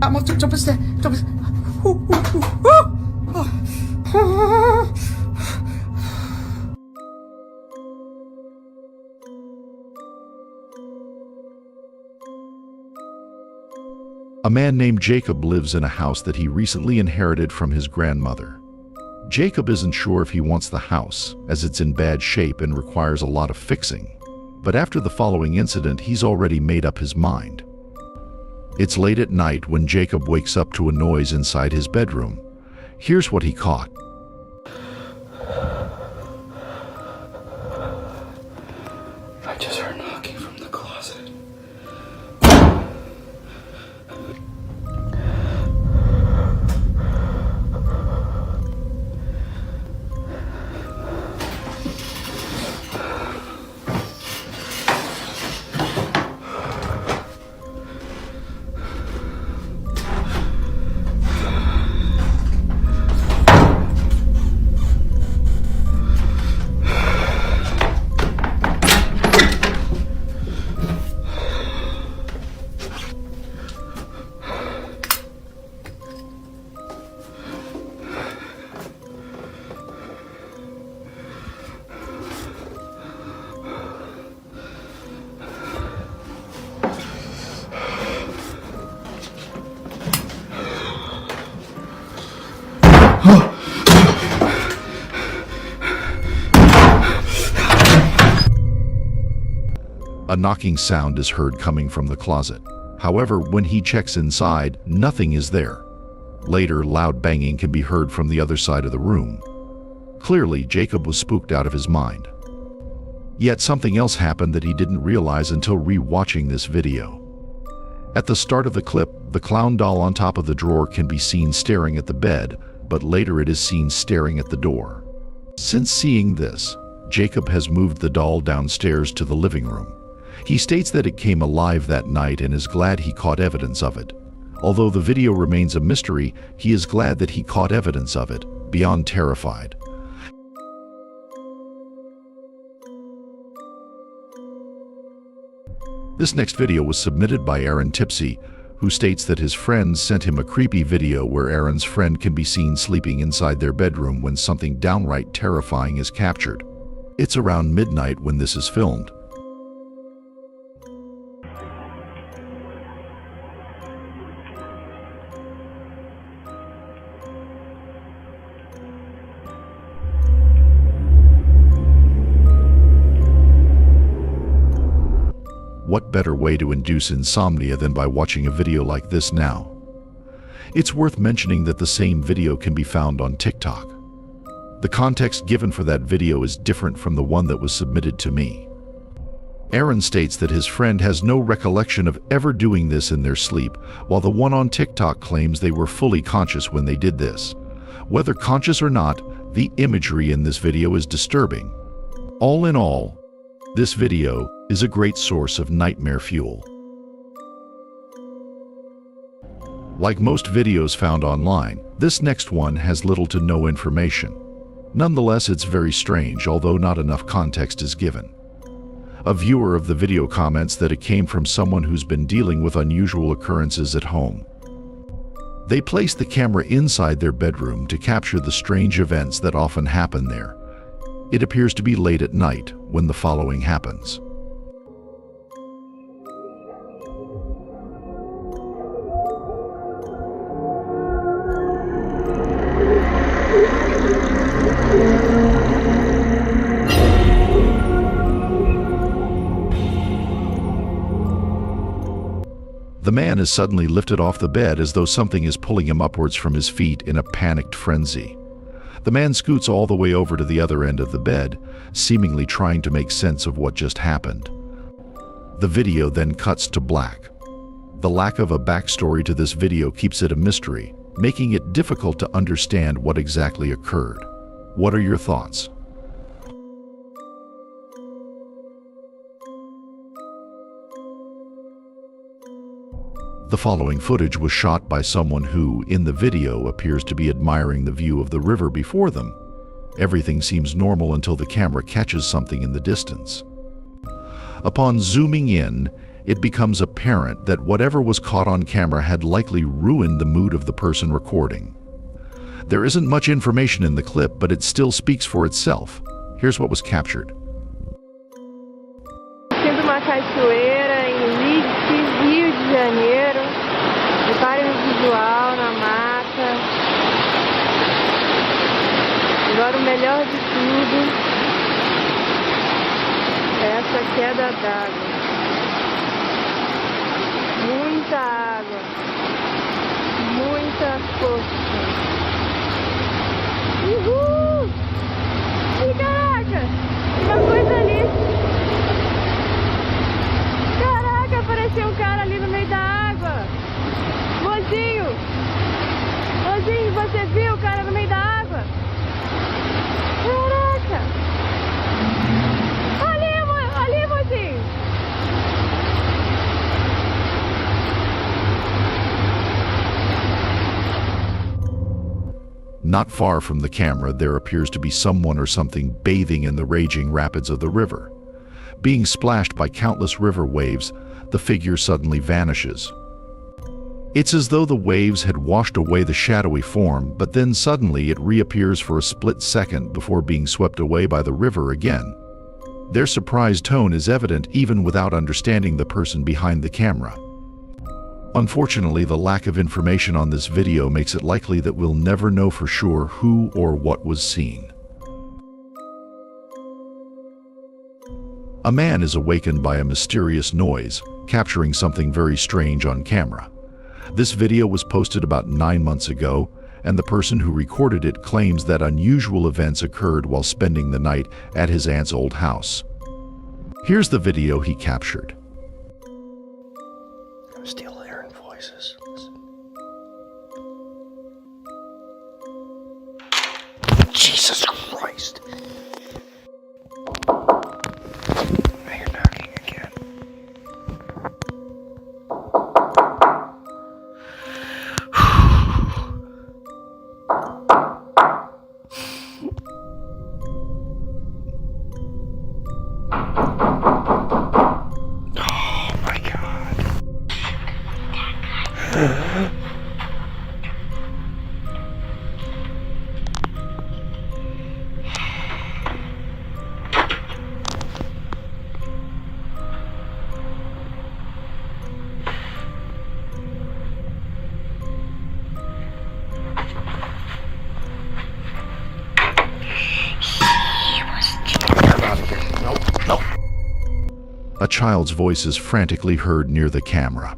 I'm jump a stairs. Jump a stairs. A man named Jacob lives in a house that he recently inherited from his grandmother. Jacob isn't sure if he wants the house, as it's in bad shape and requires a lot of fixing. But after the following incident, he's already made up his mind. It's late at night when Jacob wakes up to a noise inside his bedroom. Here's what he caught. I just heard knocking from the closet. A knocking sound is heard coming from the closet. However, when he checks inside, nothing is there. Later, loud banging can be heard from the other side of the room. Clearly, Jacob was spooked out of his mind. Yet something else happened that he didn't realize until re-watching this video. At the start of the clip, the clown doll on top of the drawer can be seen staring at the bed, but later it is seen staring at the door. Since seeing this, Jacob has moved the doll downstairs to the living room. He states that it came alive that night and is glad he caught evidence of it. Although the video remains a mystery, he is glad that he caught evidence of it, beyond terrified. This next video was submitted by Aaron Tipsy, who states that his friends sent him a creepy video where Aaron's friend can be seen sleeping inside their bedroom when something downright terrifying is captured. It's around midnight when this is filmed. What better way to induce insomnia than by watching a video like this now? It's worth mentioning that the same video can be found on TikTok. The context given for that video is different from the one that was submitted to me. Aaron states that his friend has no recollection of ever doing this in their sleep, while the one on TikTok claims they were fully conscious when they did this. Whether conscious or not, the imagery in this video is disturbing. All in all, this video is a great source of nightmare fuel. Like most videos found online, this next one has little to no information. Nonetheless, it's very strange, although not enough context is given. A viewer of the video comments that it came from someone who's been dealing with unusual occurrences at home. They placed the camera inside their bedroom to capture the strange events that often happen there. It appears to be late at night when the following happens. The man is suddenly lifted off the bed as though something is pulling him upwards from his feet in a panicked frenzy. The man scoots all the way over to the other end of the bed, seemingly trying to make sense of what just happened. The video then cuts to black. The lack of a backstory to this video keeps it a mystery, making it difficult to understand what exactly occurred. What are your thoughts? The following footage was shot by someone who, in the video, appears to be admiring the view of the river before them. Everything seems normal until the camera catches something in the distance. Upon zooming in, it becomes apparent that whatever was caught on camera had likely ruined the mood of the person recording. There isn't much information in the clip, but it still speaks for itself. Here's what was captured. Sendo uma cachoeira em Leeds, Rio de Janeiro. Reparem no visual, na mata. Agora o melhor de tudo é essa queda d'água. Muita água. Muita força. Uhul! Ih, caraca! Uma coisa ali. Caraca, apareceu um cara ali no meio da água. Mozinho! Mozinho, você viu o cara no meio da água? Caraca! Ali, mozinho! Not far from the camera, there appears to be someone or something bathing in the raging rapids of the river. Being splashed by countless river waves, the figure suddenly vanishes. It's as though the waves had washed away the shadowy form, but then suddenly it reappears for a split second before being swept away by the river again. Their surprised tone is evident even without understanding the person behind the camera. Unfortunately, the lack of information on this video makes it likely that we'll never know for sure who or what was seen. A man is awakened by a mysterious noise, capturing something very strange on camera. This video was posted about 9 months ago, and the person who recorded it claims that unusual events occurred while spending the night at his aunt's old house. Here's the video he captured. I'm still hearing voices. Jesus Christ! I hear knocking again. Oh my God. A child's voice is frantically heard near the camera.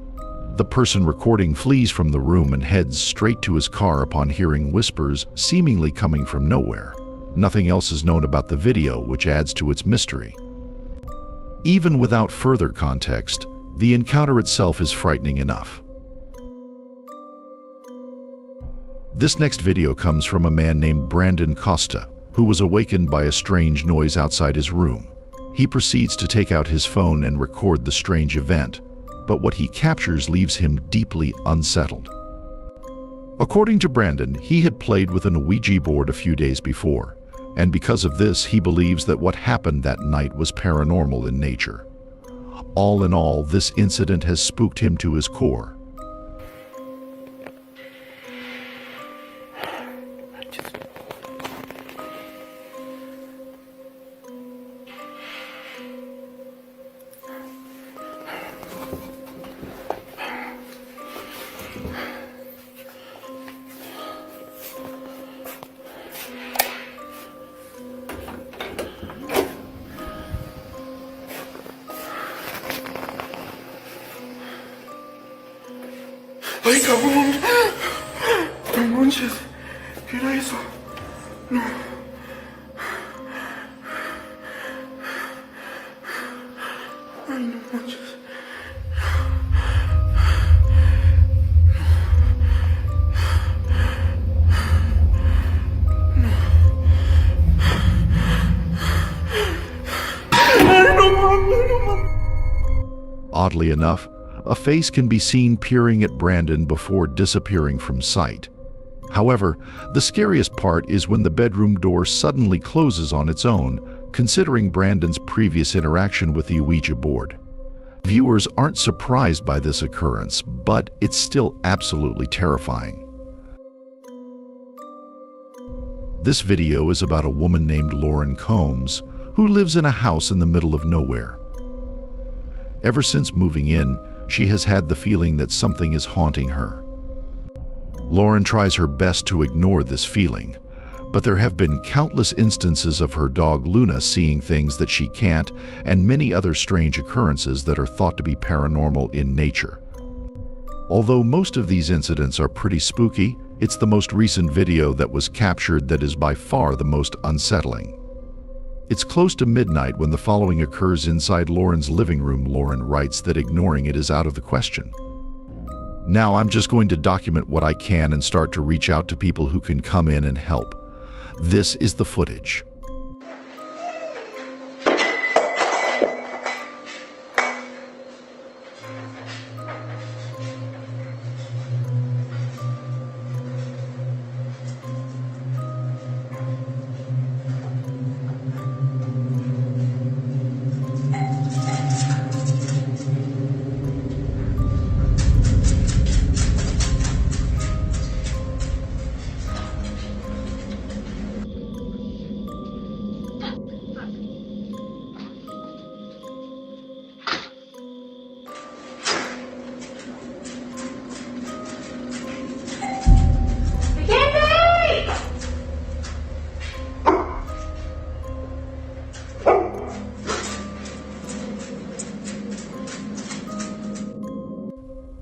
The person recording flees from the room and heads straight to his car upon hearing whispers seemingly coming from nowhere. Nothing else is known about the video, which adds to its mystery. Even without further context, the encounter itself is frightening enough. This next video comes from a man named Brandon Costa, who was awakened by a strange noise outside his room. He proceeds to take out his phone and record the strange event, but what he captures leaves him deeply unsettled. According to Brandon, he had played with an Ouija board a few days before, and because of this, he believes that what happened that night was paranormal in nature. All in all, this incident has spooked him to his core. Ay, cabrón. No manches. ¿Qué era eso? No. Ay, no manches. Oddly enough, a face can be seen peering at Brandon before disappearing from sight. However, the scariest part is when the bedroom door suddenly closes on its own, considering Brandon's previous interaction with the Ouija board. Viewers aren't surprised by this occurrence, but it's still absolutely terrifying. This video is about a woman named Lauren Combs who lives in a house in the middle of nowhere. Ever since moving in, she has had the feeling that something is haunting her. Lauren tries her best to ignore this feeling, but there have been countless instances of her dog Luna seeing things that she can't, and many other strange occurrences that are thought to be paranormal in nature. Although most of these incidents are pretty spooky, it's the most recent video that was captured that is by far the most unsettling. It's close to midnight when the following occurs inside Lauren's living room. Lauren writes that ignoring it is out of the question. Now I'm just going to document what I can and start to reach out to people who can come in and help. This is the footage.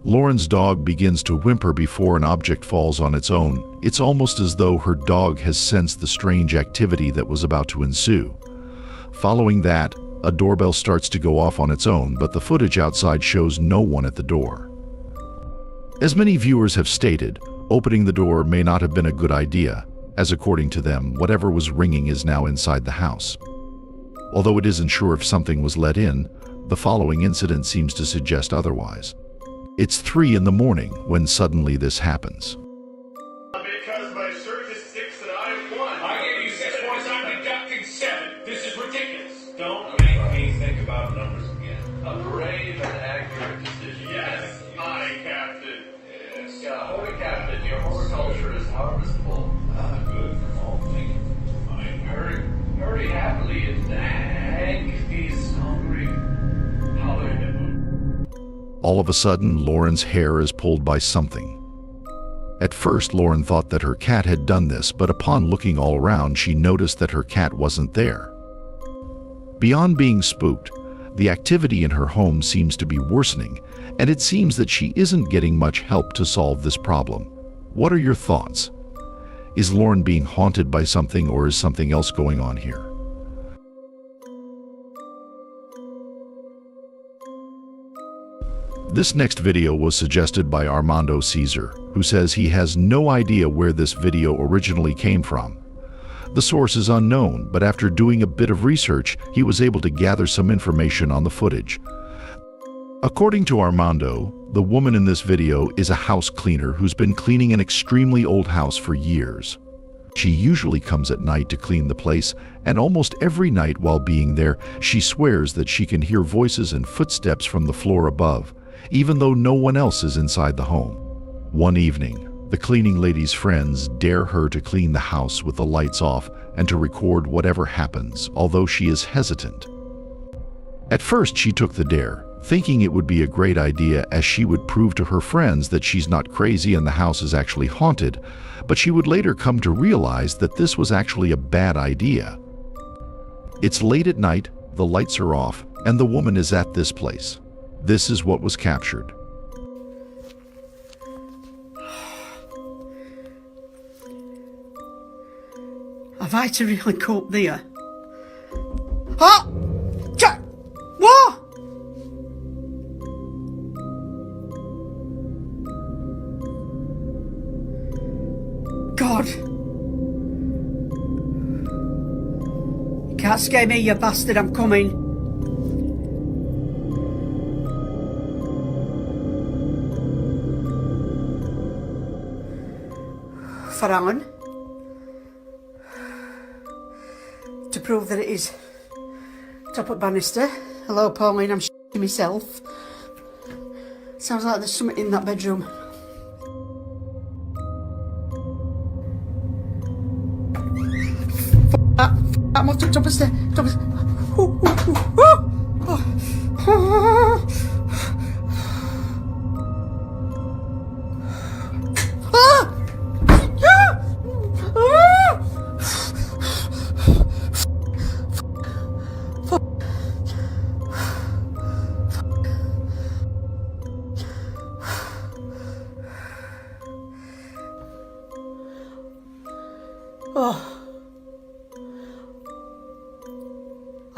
Lauren's dog begins to whimper before an object falls on its own. It's almost as though her dog has sensed the strange activity that was about to ensue. Following that, a doorbell starts to go off on its own, but the footage outside shows no one at the door. As many viewers have stated, opening the door may not have been a good idea, as according to them, whatever was ringing is now inside the house. Although it isn't sure if something was let in, the following incident seems to suggest otherwise. It's 3 in the morning when suddenly this happens. Because my search is 6 and I'm 1. I gave you 6 points, I'm deducting 7. This is ridiculous. Don't make me think about numbers again. A brave and accurate decision. Yes, aye, Captain. Yes. Holy Captain, your horticulture is harvestable. Good for all thinking. I'm very happily in the hag. He's hungry. Hallelujah. All of a sudden, Lauren's hair is pulled by something. At first, Lauren thought that her cat had done this, but upon looking all around, she noticed that her cat wasn't there. Beyond being spooked, the activity in her home seems to be worsening, and it seems that she isn't getting much help to solve this problem. What are your thoughts? Is Lauren being haunted by something, or is something else going on here? This next video was suggested by Armando Caesar, who says he has no idea where this video originally came from. The source is unknown, but after doing a bit of research, he was able to gather some information on the footage. According to Armando, the woman in this video is a house cleaner who's been cleaning an extremely old house for years. She usually comes at night to clean the place, and almost every night while being there, she swears that she can hear voices and footsteps from the floor above, even though no one else is inside the home. One evening, the cleaning lady's friends dare her to clean the house with the lights off and to record whatever happens, although she is hesitant. At first, she took the dare, thinking it would be a great idea as she would prove to her friends that she's not crazy and the house is actually haunted, but she would later come to realize that this was actually a bad idea. It's late at night, the lights are off, and the woman is at this place. This is what was captured. Have I to really cope there? Oh! What? God. You can't scare me, you bastard, I'm coming. For Alan. To prove that it is top up banister. Hello, Pauline, I'm myself. Sounds like there's something in that bedroom. I'm up to the top of the stairs.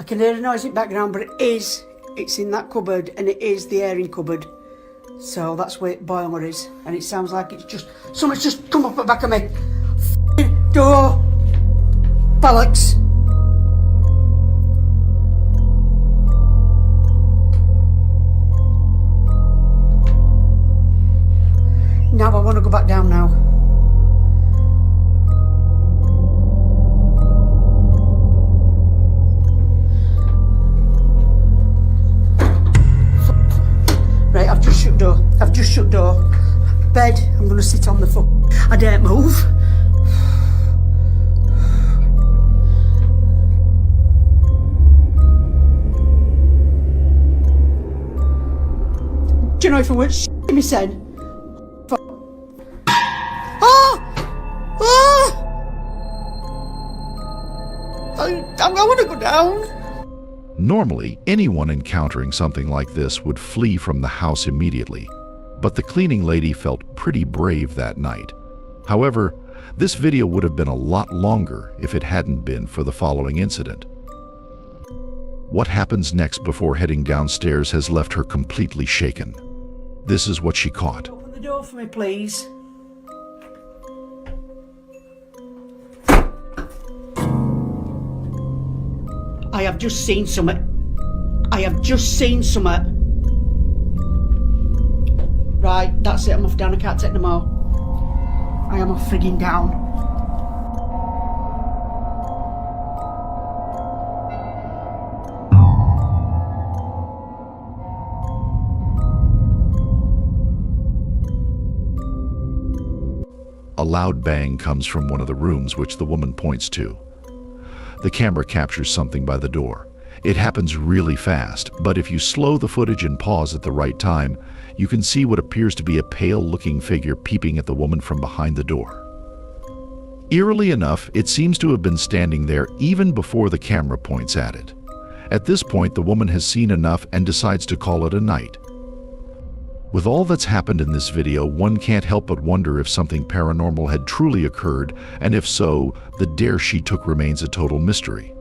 I can hear a noise in the background, but it's in that cupboard, and it is the airing cupboard. So that's where boiler is, and it sounds like it's just, someone's just come up at the back of me. Door! Bollocks! Now I want to go back down now. Right, I've just shut door. I've just shut door. Bed, I'm going to sit on the floor. I daren't move. Do you know if I weren't shitting me said? I want to go down. Normally, anyone encountering something like this would flee from the house immediately, but the cleaning lady felt pretty brave that night. However, this video would have been a lot longer if it hadn't been for the following incident. What happens next before heading downstairs has left her completely shaken. This is what she caught. Open the door for me, please. I have just seen something. I have just seen something. Right, that's it. I'm off down. I can't take no more. I am off frigging down. A loud bang comes from one of the rooms, which the woman points to. The camera captures something by the door. It happens really fast, but if you slow the footage and pause at the right time, you can see what appears to be a pale-looking figure peeping at the woman from behind the door. Eerily enough, it seems to have been standing there even before the camera points at it. At this point, the woman has seen enough and decides to call it a night. With all that's happened in this video, one can't help but wonder if something paranormal had truly occurred, and if so, the dare she took remains a total mystery.